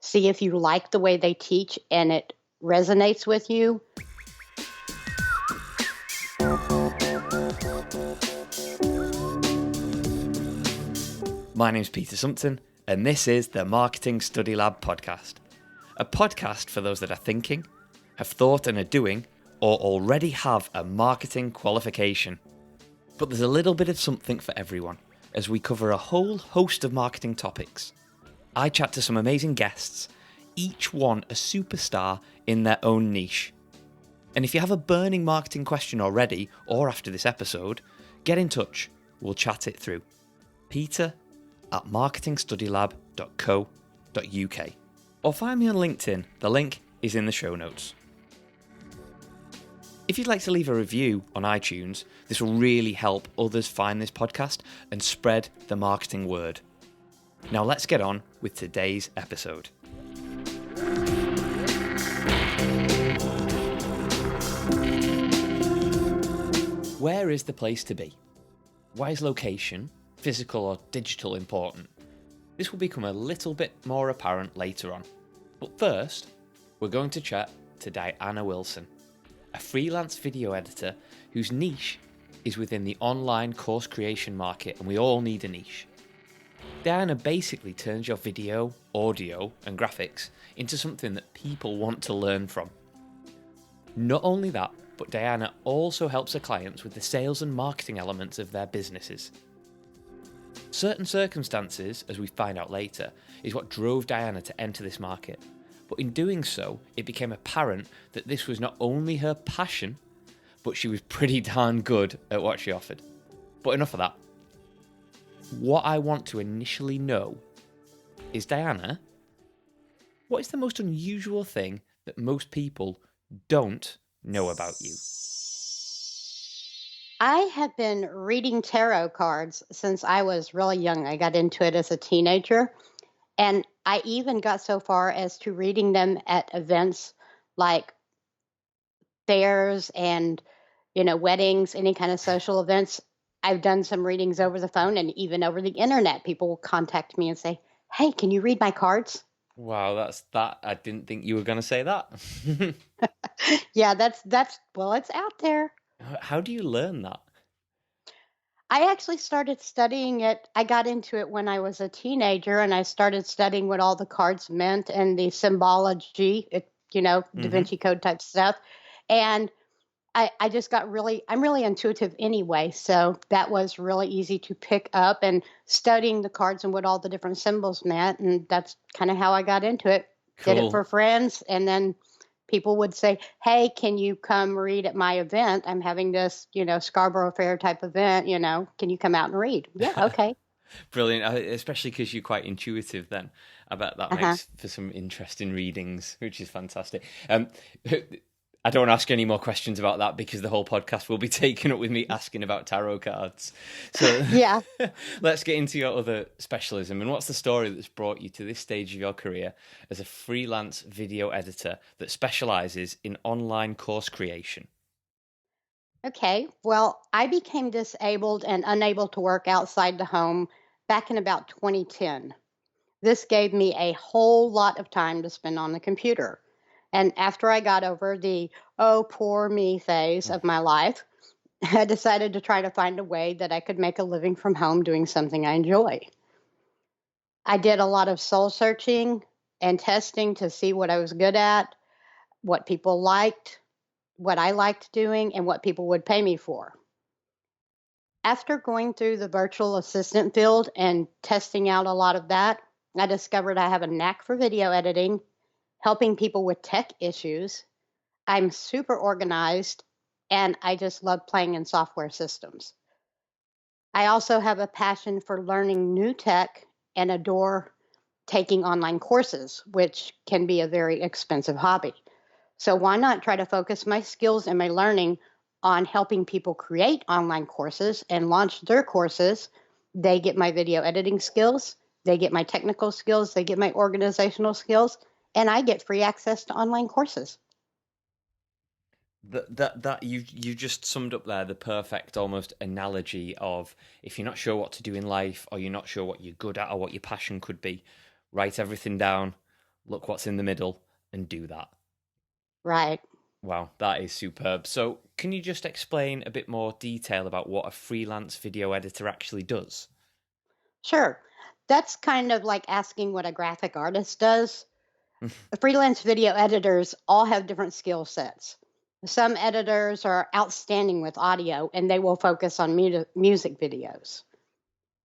See if you like the way they teach and it resonates with you. My name's Peter Sumpton, and this is the Marketing Study Lab podcast. A podcast for those that are thinking, have thought and are doing, or already have a marketing qualification. But there's a little bit of something for everyone, as we cover a whole host of marketing topics. I chat to some amazing guests, each one a superstar in their own niche. And if you have a burning marketing question already, or after this episode, get in touch, we'll chat it through. peter@marketingstudylab.co.uk, or find me on LinkedIn, the link is in the show notes. If you'd like to leave a review on iTunes, this will really help others find this podcast and spread the marketing word. Now let's get on with today's episode. Where is the place to be? Why is location, physical or digital, important? This will become a little bit more apparent later on. But first, we're going to chat to Diana Wilson, a freelance video editor whose niche is within the online course creation market, and we all need a niche. Diana basically turns your video, audio and graphics into something that people want to learn from. Not only that, but Diana also helps her clients with the sales and marketing elements of their businesses. Certain circumstances, as we find out later, is what drove Diana to enter this market. But in doing so, it became apparent that this was not only her passion, but she was pretty darn good at what she offered. But enough of that. What I want to initially know is, Diana, what is the most unusual thing that most people don't know about you? I have been reading tarot cards since I was really young. I got into it as a teenager, and I even got so far as to reading them at events like fairs and, weddings, any kind of social events. I've done some readings over the phone and even over the internet. People will contact me and say, "Hey, can you read my cards?" Wow, that's that. I didn't think you were going to say that. Yeah, that's well, it's out there. How do you learn that? I actually started studying it. I got into it when I was a teenager, and I started studying what all the cards meant and the symbology, Da Vinci Code type stuff. And I just got I'm really intuitive anyway. So that was really easy to pick up, and studying the cards and what all the different symbols meant. And that's kind of how I got into it. Cool. Did it for friends. And then people would say, "Hey, can you come read at my event? I'm having this, Scarborough Fair type event, can you come out and read?" Yeah, okay. Brilliant, especially because you're quite intuitive then. I bet that makes for some interesting readings, which is fantastic. I don't want to ask any more questions about that because the whole podcast will be taken up with me asking about tarot cards. So yeah, let's get into your other specialism. And what's the story that's brought you to this stage of your career as a freelance video editor that specializes in online course creation? Okay. Well, I became disabled and unable to work outside the home back in about 2010. This gave me a whole lot of time to spend on the computer. And after I got over the, oh, poor me phase of my life, I decided to try to find a way that I could make a living from home doing something I enjoy. I did a lot of soul searching and testing to see what I was good at, what people liked, what I liked doing, and what people would pay me for. After going through the virtual assistant field and testing out a lot of that, I discovered I have a knack for video editing, helping people with tech issues. I'm super organized, and I just love playing in software systems. I also have a passion for learning new tech and adore taking online courses, which can be a very expensive hobby. So why not try to focus my skills and my learning on helping people create online courses and launch their courses? They get my video editing skills, they get my technical skills, they get my organizational skills, and I get free access to online courses. That you just summed up there the perfect almost analogy of, if you're not sure what to do in life, or you're not sure what you're good at or what your passion could be, write everything down, look what's in the middle, and do that. Right. Wow, that is superb. So, can you just explain a bit more detail about what a freelance video editor actually does? Sure. That's kind of like asking what a graphic artist does. Freelance video editors all have different skill sets. Some editors are outstanding with audio and they will focus on music videos.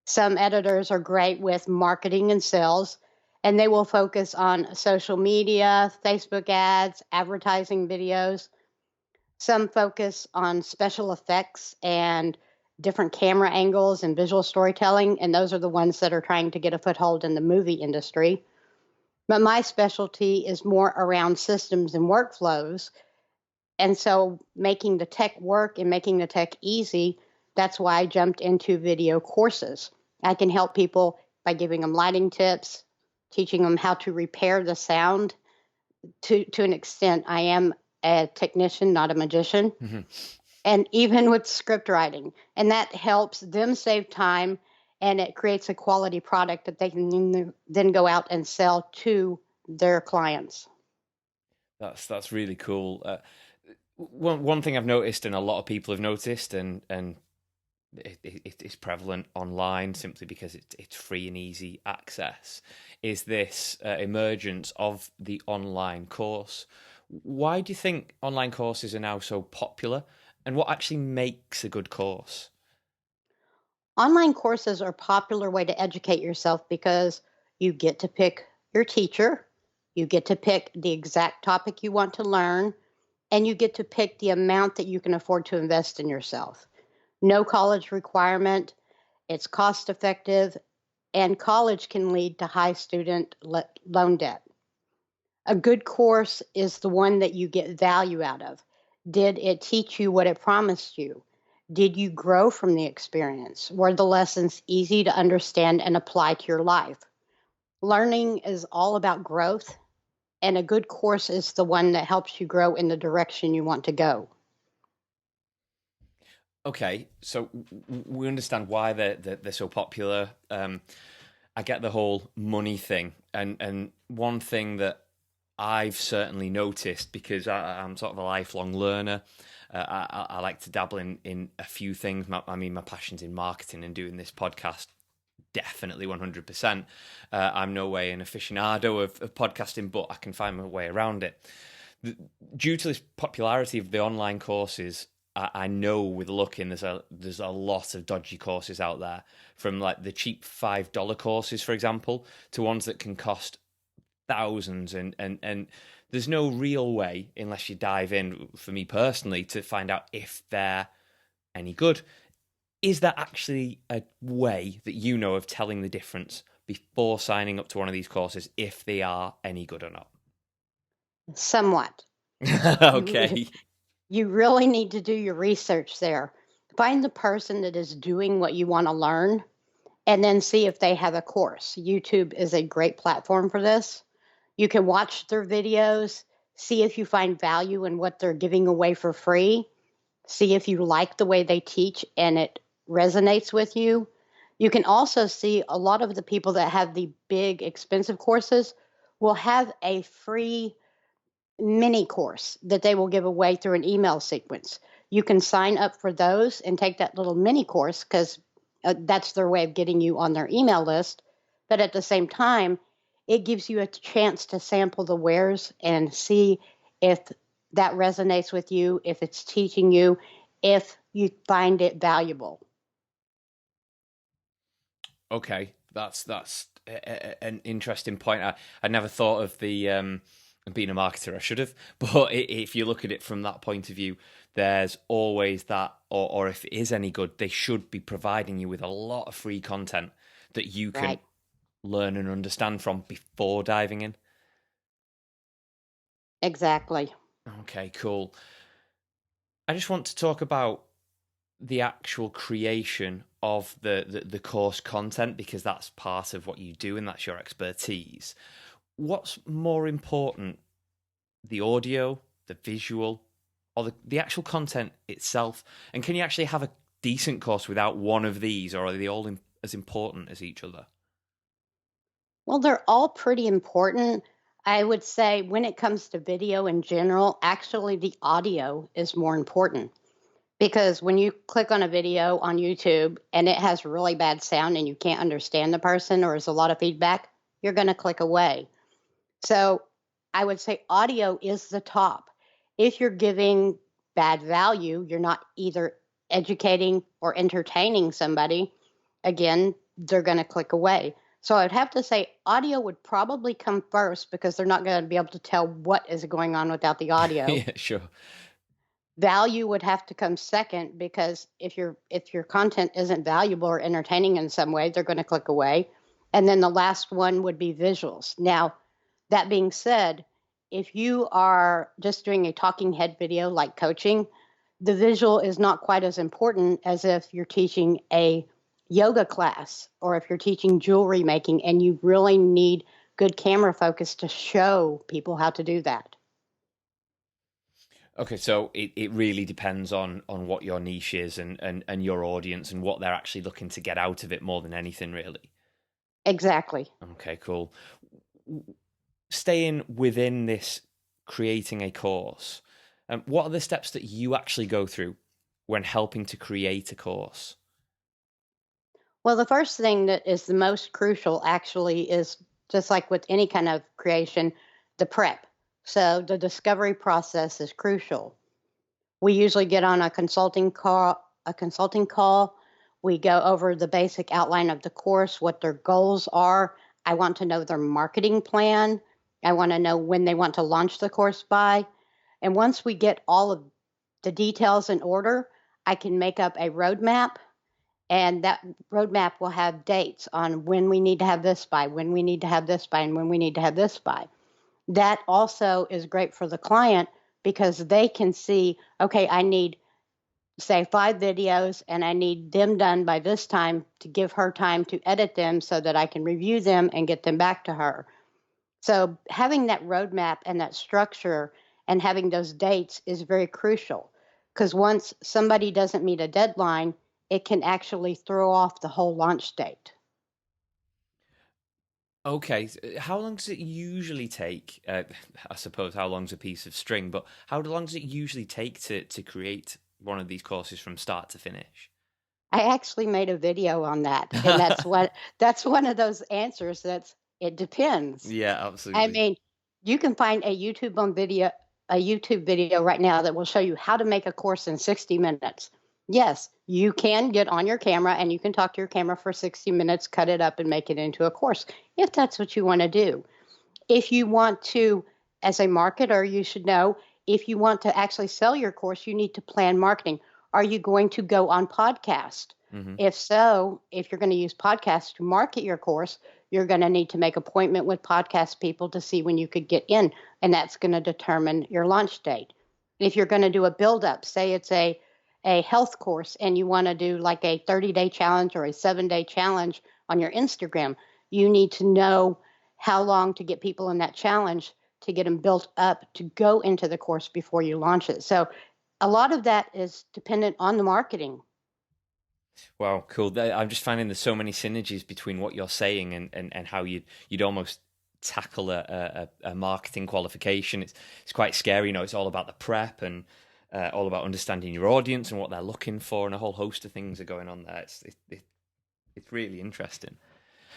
Some editors are great with marketing and sales and they will focus on social media, Facebook ads, advertising videos. Some focus on special effects and different camera angles and visual storytelling, and those are the ones that are trying to get a foothold in the movie industry. But my specialty is more around systems and workflows. And so making the tech work and making the tech easy, that's why I jumped into video courses. I can help people by giving them lighting tips, teaching them how to repair the sound. To an extent, I am a technician, not a magician, and even with script writing. And that helps them save time and it creates a quality product that they can then go out and sell to their clients. That's really cool. One thing I've noticed, and a lot of people have noticed, and it's prevalent online simply because it's free and easy access, is this emergence of the online course. Why do you think online courses are now so popular, and what actually makes a good course? Online courses are a popular way to educate yourself because you get to pick your teacher, you get to pick the exact topic you want to learn, and you get to pick the amount that you can afford to invest in yourself. No college requirement, it's cost effective, and college can lead to high student loan debt. A good course is the one that you get value out of. Did it teach you what it promised you? Did you grow from the experience? Were the lessons easy to understand and apply to your life? Learning is all about growth, and a good course is the one that helps you grow in the direction you want to go. Okay, so we understand why they're so popular. I get the whole money thing, and one thing that I've certainly noticed, because I'm sort of a lifelong learner. I like to dabble in a few things. My passion's in marketing, and doing this podcast, definitely 100%. I'm no way an aficionado of podcasting, but I can find my way around it. Due to this popularity of the online courses, I know with looking, there's a lot of dodgy courses out there, from like the cheap $5 courses, for example, to ones that can cost thousands, and there's no real way, unless you dive in, for me personally, to find out if they're any good. Is there actually a way that you know of telling the difference before signing up to one of these courses if they are any good or not? Somewhat. You, Okay. you really need to do your research there. Find the person that is doing what you want to learn and then see if they have a course. YouTube is a great platform for this. You can watch their videos, see if you find value in what they're giving away for free, see if you like the way they teach and it resonates with you. You can also see a lot of the people that have the big expensive courses will have a free mini course that they will give away through an email sequence. You can sign up for those and take that little mini course because that's their way of getting you on their email list. But at the same time, it gives you a chance to sample the wares and see if that resonates with you, if it's teaching you, if you find it valuable. Okay, that's an interesting point. I never thought of the being a marketer. I should have, but if you look at it from that point of view, there's always that, or if it is any good, they should be providing you with a lot of free content that you can Right. learn and understand from before diving in. Exactly. Okay, cool. I just want to talk about the actual creation of the course content, because that's part of what you do and that's your expertise. What's more important, the audio, the visual, or the actual content itself? And can you actually have a decent course without one of these, or are they all as important as each other? Well, they're all pretty important. I would say when it comes to video in general, actually the audio is more important because when you click on a video on YouTube and it has really bad sound and you can't understand the person or there's a lot of feedback, you're going to click away. So I would say audio is the top. If you're giving bad value, you're not either educating or entertaining somebody, again, they're going to click away. So I'd have to say audio would probably come first because they're not going to be able to tell what is going on without the audio. Yeah, sure. Value would have to come second because if your content isn't valuable or entertaining in some way, they're going to click away. And then the last one would be visuals. Now, that being said, if you are just doing a talking head video like coaching, the visual is not quite as important as if you're teaching a yoga class or if you're teaching jewelry making and you really need good camera focus to show people how to do that. Okay, so it really depends on what your niche is and your audience and what they're actually looking to get out of it more than anything, really. Exactly. Okay, cool. Staying within this, creating a course, what are the steps that you actually go through when helping to create a course? Well, the first thing that is the most crucial actually is just like with any kind of creation, the prep. So the discovery process is crucial. We usually get on a consulting call. We go over the basic outline of the course, what their goals are. I want to know their marketing plan. I want to know when they want to launch the course by. And once we get all of the details in order, I can make up a roadmap, and that roadmap will have dates on when we need to have this by, when we need to have this by, and when we need to have this by. That also is great for the client because they can see, okay, I need, say, 5 videos and I need them done by this time to give her time to edit them so that I can review them and get them back to her. So having that roadmap and that structure and having those dates is very crucial because once somebody doesn't meet a deadline, it can actually throw off the whole launch date. Okay, how long does it usually take? I suppose how long's a piece of string, but how long does it usually take to create one of these courses from start to finish? I actually made a video on that, and that's one of those answers that's it depends. Yeah, I absolutely. mean, you can find a YouTube video right now that will show you how to make a course in 60 minutes. Yes, you can get on your camera and you can talk to your camera for 60 minutes, cut it up and make it into a course if that's what you want to do. If you want to, as a marketer, you should know if you want to actually sell your course, you need to plan marketing. Are you going to go on podcast? Hmm. If so, if you're going to use podcasts to market your course, you're going to need to make appointment with podcast people to see when you could get in, and that's going to determine your launch date. If you're going to do a build up, say it's a health course and you want to do like a 30-day challenge or a 7-day challenge on your Instagram, you need to know how long to get people in that challenge to get them built up to go into the course before you launch it. So a lot of that is dependent on the marketing. Wow, cool. I'm just finding there's so many synergies between what you're saying and how you'd almost tackle a marketing qualification. It's quite scary, you know. It's all about the prep and all about understanding your audience and what they're looking for, and a whole host of things are going on there. It's really interesting.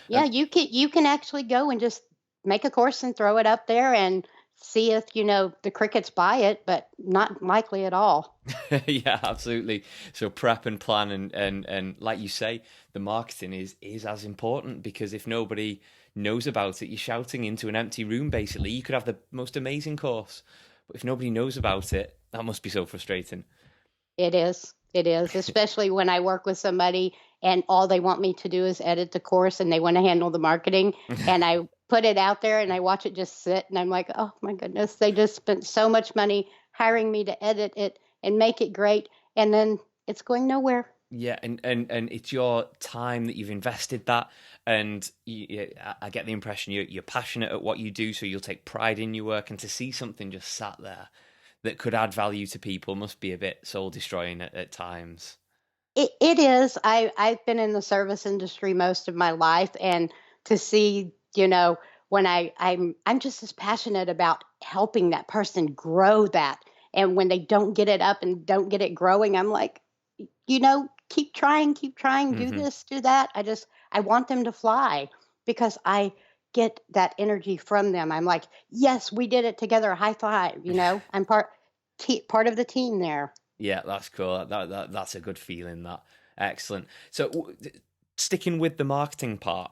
Yeah, Um, you can actually go and just make a course and throw it up there and see if the crickets buy it, but not likely at all. yeah, absolutely. So prep and plan and like you say, the marketing is as important because if nobody knows about it, you're shouting into an empty room basically. You could have the most amazing course, but if nobody knows about it, that must be so frustrating. It is. It is, especially when I work with somebody and all they want me to do is edit the course and they want to handle the marketing and I put it out there and I watch it just sit and I'm like, "Oh my goodness, they just spent so much money hiring me to edit it and make it great and then it's going nowhere." Yeah, and it's your time that you've invested that, and I get the impression you're passionate at what you do, so you'll take pride in your work, and to see something just sat there that could add value to people must be a bit soul destroying at times. It is. I've been in the service industry most of my life, and to see, when I'm just as passionate about helping that person grow that. And when they don't get it up and don't get it growing, I'm like, keep trying, do Hmm. this, do that. I want them to fly because I get that energy from them. I'm like, yes, we did it together. High five. I'm part of the team there. Yeah, that's cool. That's a good feeling. That excellent. So sticking with the marketing part,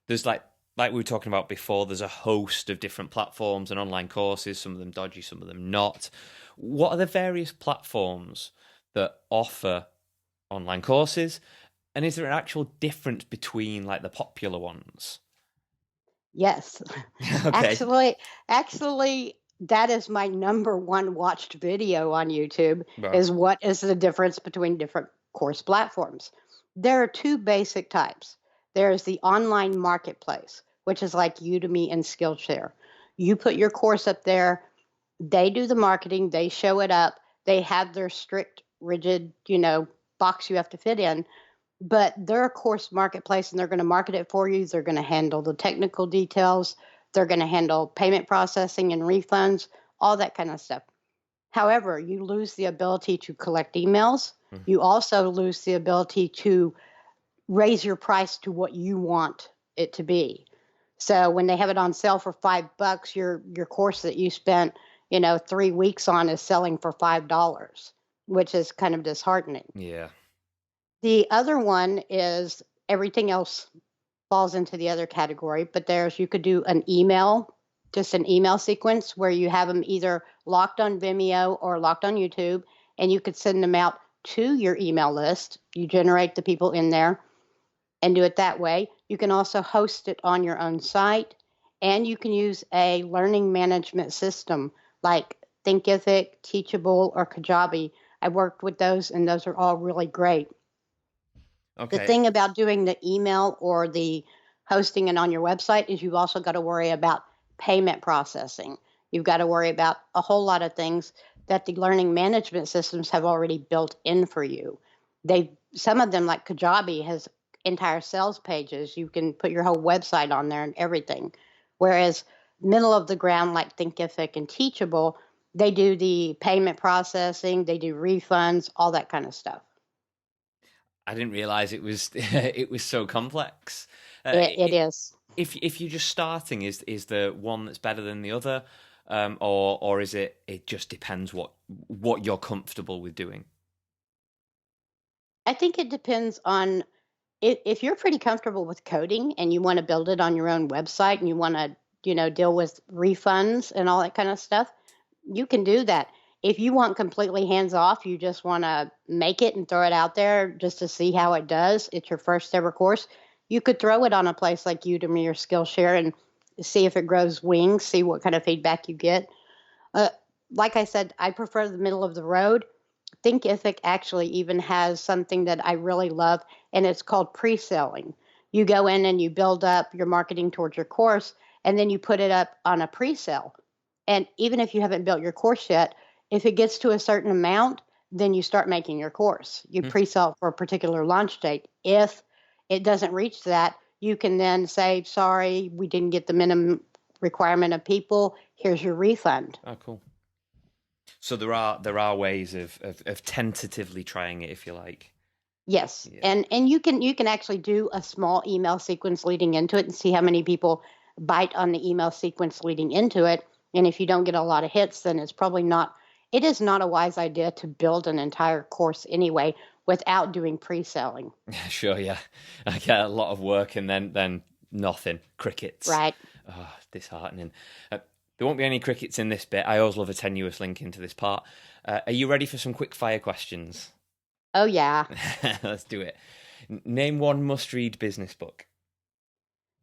there's like we were talking about before. There's a host of different platforms and online courses. Some of them dodgy, some of them not. What are the various platforms that offer online courses, and is there an actual difference between like the popular ones? Yes. Okay. Actually, that is my number one watched video on YouTube Well, is what is the difference between different course platforms. There are two basic types. There's the online marketplace, which is like Udemy and Skillshare. You put your course up there, they do the marketing, they show it up, they have their strict, rigid, box you have to fit in, but they're a course marketplace and they're going to market it for you. They're going to handle the technical details. They're going to handle payment processing and refunds, all that kind of stuff. However, you lose the ability to collect emails. mm, You also lose the ability to raise your price to what you want it to be. So when they have it on sale for $5, your course that you spent, 3 weeks on is selling for $5, which is kind of disheartening. yeah. The other one is everything else falls into the other category, but you could do just an email sequence where you have them either locked on Vimeo or locked on YouTube, and you could send them out to your email list. You generate the people in there and do it that way. You can also host it on your own site, and you can use a learning management system like Thinkific, Teachable, or Kajabi. I worked with those, and those are all really great. The Okay. thing about doing the email or the hosting it on your website is you've also got to worry about payment processing. You've got to worry about a whole lot of things that the learning management systems have already built in for you. Some of them like Kajabi has entire sales pages. You can put your whole website on there and everything. Whereas middle of the ground like Thinkific and Teachable, they do the payment processing, they do refunds, all that kind of stuff. I didn't realize it was it was so complex. It is. If you're just starting, is the one that's better than the other, or is it just depends what you're comfortable with doing? I think it depends on if you're pretty comfortable with coding and you want to build it on your own website and you want to, deal with refunds and all that kind of stuff, you can do that. If you want completely hands off, you just want to make it and throw it out there just to see how it does. It's your first ever course. You could throw it on a place like Udemy or Skillshare and see if it grows wings, see what kind of feedback you get. Uh, like I said, I prefer the middle of the road. Thinkific actually even has something that I really love, and it's called pre-selling. You go in and you build up your marketing towards your course, and then you put it up on a pre-sale. And even if you haven't built your course yet, if it gets to a certain amount, then you start making your course. You Hmm. pre-sell for a particular launch date. If it doesn't reach that, you can then say, sorry, we didn't get the minimum requirement of people. Here's your refund. Oh, cool. So there are ways of tentatively trying it if you like. Yes, Yeah. and you can actually do a small email sequence leading into it and see how many people bite on the email sequence leading into it. And if you don't get a lot of hits, then it is not a wise idea to build an entire course anyway without doing pre-selling. Sure, yeah. I get a lot of work and then nothing. Crickets. Right? Oh, disheartening. There won't be any crickets in this bit. I always love a tenuous link into this part. Are you ready for some quick fire questions? Oh yeah. Let's do it. Name one must read business book.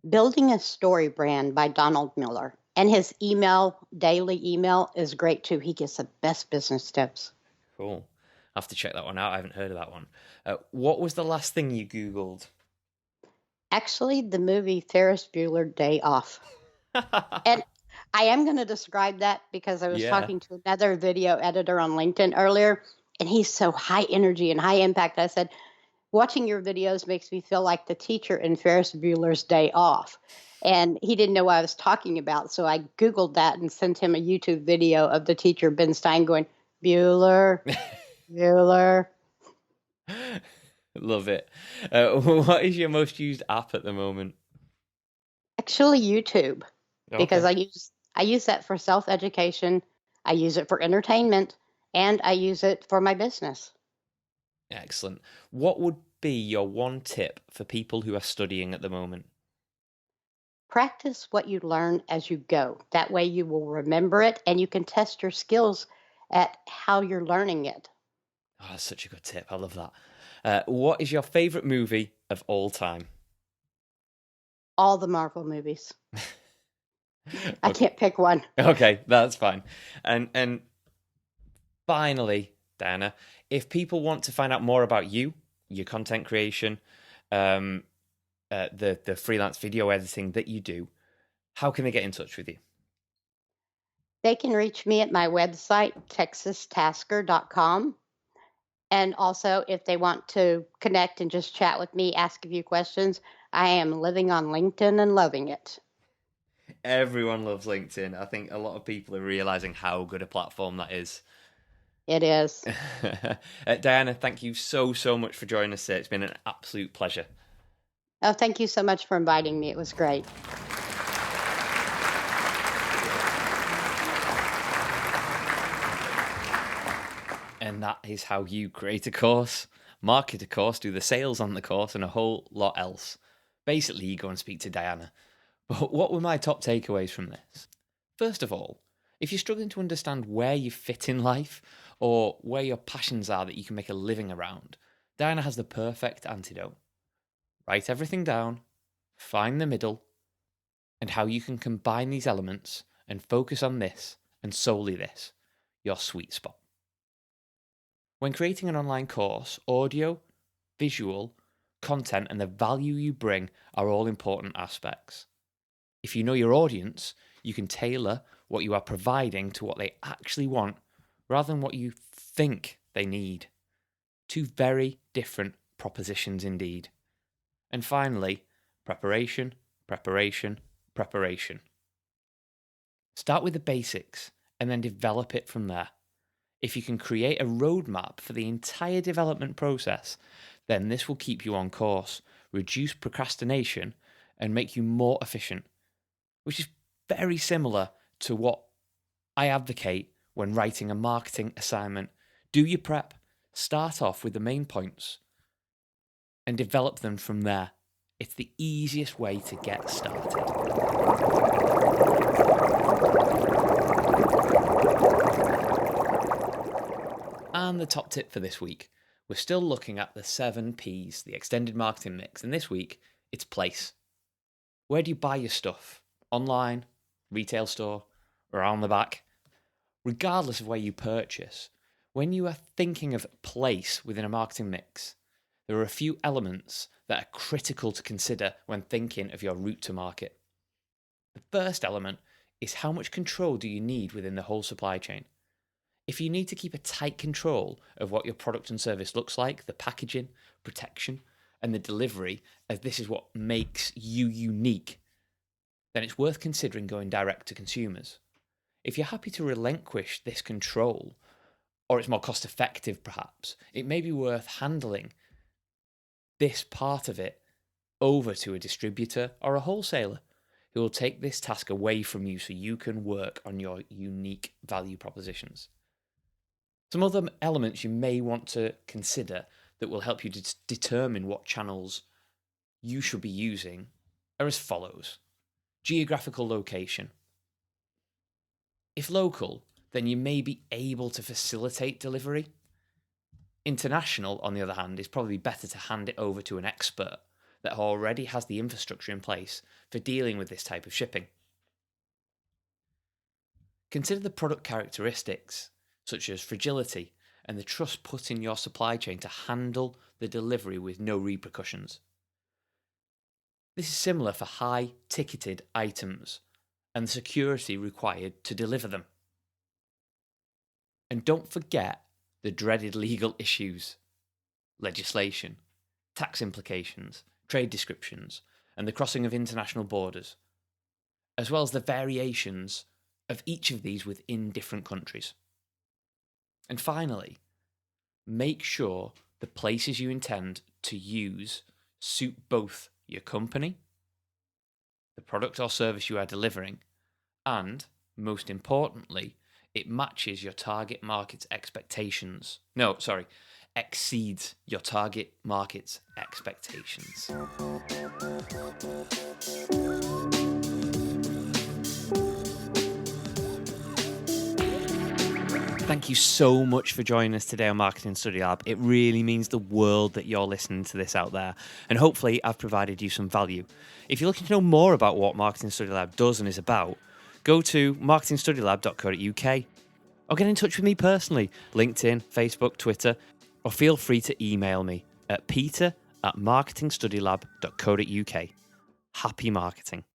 Building a Story Brand by Donald Miller. And his daily email is great too. He gives the best business tips. Cool. I have to check that one out. I haven't heard of that one. What was the last thing you Googled? Actually, the movie Ferris Bueller Day Off. And I am going to describe that because I was Yeah. talking to another video editor on LinkedIn earlier, and he's so high energy and high impact. I said, Watching your videos makes me feel like the teacher in Ferris Bueller's Day Off. And he didn't know what I was talking about. So I Googled that and sent him a YouTube video of the teacher, Ben Stein, going, Bueller, Bueller. Love it. What is your most used app at the moment? Actually, YouTube, because Okay. I use that for self-education, I use it for entertainment, and I use it for my business. Excellent. What would be your one tip for people who are studying at the moment? Practice what you learn as you go. That way you will remember it and you can test your skills at how you're learning it. Oh, that's such a good tip. I love that. What is your favorite movie of all time? All the Marvel movies. I Okay. can't pick one. Okay, that's fine. And finally, Diana, if people want to find out more about you, your content creation, um, the freelance video editing that you do, how can they get in touch with you? They can reach me at my website, texastasker.com. And also, if they want to connect and just chat with me, ask a few questions, I am living on LinkedIn and loving it. Everyone loves LinkedIn. I think a lot of people are realizing how good a platform that is. It is. Diana, thank you so much for joining us today. It's been an absolute pleasure. Oh, thank you so much for inviting me. It was great. And that is how you create a course, market a course, do the sales on the course, and a whole lot else. Basically, you go and speak to Diana. But what were my top takeaways from this? First of all, if you're struggling to understand where you fit in life or where your passions are that you can make a living around, Diana has the perfect antidote. Write everything down, find the middle, and how you can combine these elements and focus on this and solely this, your sweet spot. When creating an online course, audio, visual, content, and the value you bring are all important aspects. If you know your audience, you can tailor what you are providing to what they actually want rather than what you think they need. Two very different propositions indeed. And finally, preparation, preparation, preparation. Start with the basics and then develop it from there. If you can create a roadmap for the entire development process, then this will keep you on course, reduce procrastination, and make you more efficient, which is very similar to what I advocate when writing a marketing assignment. Do your prep, start off with the main points, and develop them from there. It's the easiest way to get started. And the top tip for this week, we're still looking at the 7 Ps, the extended marketing mix, and this week it's place. Where do you buy your stuff? Online, retail store, or on the back? Regardless of where you purchase, when you are thinking of place within a marketing mix, there are a few elements that are critical to consider when thinking of your route to market. The first element is how much control do you need within the whole supply chain? If you need to keep a tight control of what your product and service looks like, the packaging, protection, and the delivery, as this is what makes you unique, then it's worth considering going direct to consumers. If you're happy to relinquish this control, or it's more cost effective perhaps, it may be worth handling this part of it over to a distributor or a wholesaler who will take this task away from you so you can work on your unique value propositions. Some other elements you may want to consider that will help you to determine what channels you should be using are as follows. Geographical location. If local, then you may be able to facilitate delivery. International, on the other hand, is probably better to hand it over to an expert that already has the infrastructure in place for dealing with this type of shipping. Consider the product characteristics, such as fragility and the trust put in your supply chain to handle the delivery with no repercussions. This is similar for high ticketed items and the security required to deliver them. And don't forget the dreaded legal issues, legislation. tax implications, trade descriptions, and the crossing of international borders, as well as the variations of each of these within different countries. And finally, make sure the places you intend to use suit both your company, the product or service you are delivering, and, most importantly, it matches your target market's expectations. No, sorry, exceeds your target market's expectations. Thank you so much for joining us today on Marketing Study Lab. It really means the world that you're listening to this out there. And hopefully I've provided you some value. If you're looking to know more about what Marketing Study Lab does and is about, go to marketingstudylab.co.uk or get in touch with me personally, LinkedIn, Facebook, Twitter, or feel free to email me at peter@marketingstudylab.co.uk. Happy marketing.